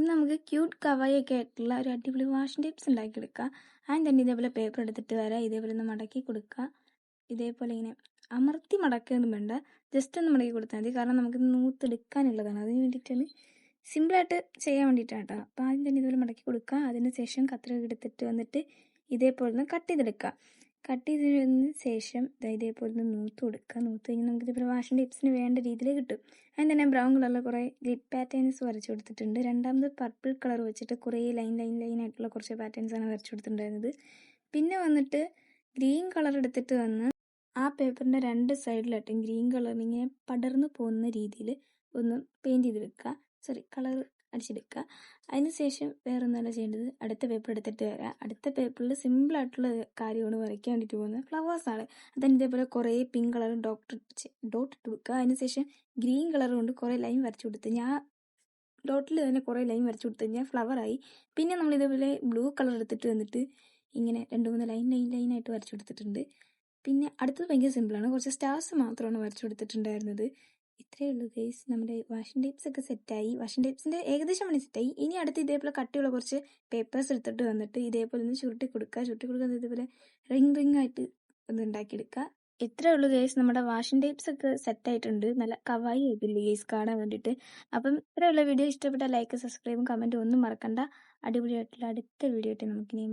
ഇന്ന് നമുക്ക് ക്യൂട്ട് കവായി ഒക്കെ ആയിട്ടുള്ള ഒരു അടിപൊളി വാഷിംഗ് ടിപ്സ് ഉണ്ടാക്കിയെടുക്കാം. ആദ്യം തന്നെ ഇതേപോലെ പേപ്പർ എടുത്തിട്ട് വരാം. ഇതേപോലെ ഒന്ന് മടക്കി കൊടുക്കുക. ഇതേപോലെ ഇങ്ങനെ അമർത്തി മടക്കുകയൊന്നും വേണ്ട, ജസ്റ്റ് ഒന്ന് മടക്കി കൊടുത്താൽ മതി. കാരണം നമുക്ക് നൂത്തെടുക്കാനുള്ളതാണ്, അതിന് വേണ്ടിയിട്ടാണ്, സിമ്പിളായിട്ട് ചെയ്യാൻ വേണ്ടിയിട്ടാണ് കേട്ടോ. അപ്പോൾ ആദ്യം തന്നെ ഇതുപോലെ മടക്കി കൊടുക്കുക. അതിന് ശേഷം കത്രിക എടുത്തിട്ട് വന്നിട്ട് ഇതേപോലെ ഒന്ന് കട്ട് ചെയ്തെടുക്കുക. കട്ട് ചെയ്തതിന് ശേഷം ഇതേപോലെ ഒന്ന് നൂത്ത് കൊടുക്കുക. നൂത്ത് കഴിഞ്ഞാൽ നമുക്ക് ഇതേപോലെ വാഷിംഗ് ടിപ്സിന് വേണ്ട രീതിയിൽ കിട്ടും. അതിന് തന്നെ ബ്രൗൺ കളറിൽ കുറേ ഗ്ലിറ്റ് പാറ്റേൺസ് വരച്ചു കൊടുത്തിട്ടുണ്ട്. രണ്ടാമത് പർപ്പിൾ കളർ വെച്ചിട്ട് കുറേ ലൈൻ ആയിട്ടുള്ള കുറച്ച് പാറ്റേൺസാണ് വരച്ചു കൊടുത്തിട്ടുണ്ടായിരുന്നത്. പിന്നെ വന്നിട്ട് ഗ്രീൻ കളർ എടുത്തിട്ട് വന്ന് ആ പേപ്പറിൻ്റെ രണ്ട് സൈഡിലായിട്ടും ഗ്രീൻ കളർ ഇങ്ങനെ പടർന്നു പോകുന്ന രീതിയിൽ ഒന്ന് പെയിൻറ്റ് ചെയ്തെടുക്കുക. കളർ അടിച്ചെടുക്കുക. അതിന് ശേഷം വേറെ ഒന്നല്ല ചെയ്യേണ്ടത്, അടുത്ത പേപ്പർ എടുത്തിട്ട് വരാം. അടുത്ത പേപ്പറിൽ സിമ്പിളായിട്ടുള്ള കാര്യമാണ് വരയ്ക്കാൻ വേണ്ടിയിട്ട് പോകുന്നത്, ഫ്ലവേഴ്സാണ്. അതിന് ഇതേപോലെ കുറേ പിങ്ക് കളർ ഡോട്ട് ഇട്ട് കൊടുക്കുക. അതിന് ശേഷം ഗ്രീൻ കളർ കൊണ്ട് കുറേ ലൈൻ വരച്ചു കൊടുത്ത്, ഞാൻ ഡോട്ടിൽ തന്നെ കുറേ ലൈൻ വരച്ചു കൊടുത്ത് കഴിഞ്ഞാൽ ഫ്ലവറായി. പിന്നെ നമ്മൾ ഇതേപോലെ ബ്ലൂ കളർ എടുത്തിട്ട് വന്നിട്ട് ഇങ്ങനെ 2-3 ലൈനായിട്ട് വരച്ചു കൊടുത്തിട്ടുണ്ട്. പിന്നെ അടുത്തത് ഭയങ്കര സിമ്പിളാണ്, കുറച്ച് സ്റ്റാർസ് മാത്രമാണ് വരച്ചു കൊടുത്തിട്ടുണ്ടായിരുന്നത്. ഇത്രയേ ഉള്ളൂ ഗൈസ്. നമ്മുടെ വാഷിംഗ് ടേപ്സ് ഒക്കെ സെറ്റായി. വാഷിംഗ് ടേപ്സിൻ്റെ ഏകദേശം പണി സെറ്റായി. ഇനി അടുത്ത് ഇതേപോലെ കട്ടിയുള്ള കുറച്ച് പേപ്പേഴ്സ് എടുത്തിട്ട് വന്നിട്ട് ഇതേപോലെ ഒന്ന് ചുരുട്ടി കൊടുക്കുക. ഇതേപോലെ റിംഗ് ആയിട്ട് ഒന്ന് ഉണ്ടാക്കിയെടുക്കുക. ഇത്രയേ ഉള്ളൂ ഗൈസ്. നമ്മുടെ വാഷിംഗ് ടേപ്സ് ഒക്കെ സെറ്റായിട്ടുണ്ട്. നല്ല കവായി ആയിട്ടില്ലേ ഗൈസ് കാണാൻ വേണ്ടിയിട്ട്. അപ്പം ഇത്രയുള്ള വീഡിയോ ഇഷ്ടപ്പെട്ട ലൈക്ക്, സബ്സ്ക്രൈബും കമൻറ്റും ഒന്നും മറക്കണ്ട. അടിപൊളിയായിട്ടുള്ള അടുത്ത വീഡിയോ ആയിട്ട് നമുക്കിനി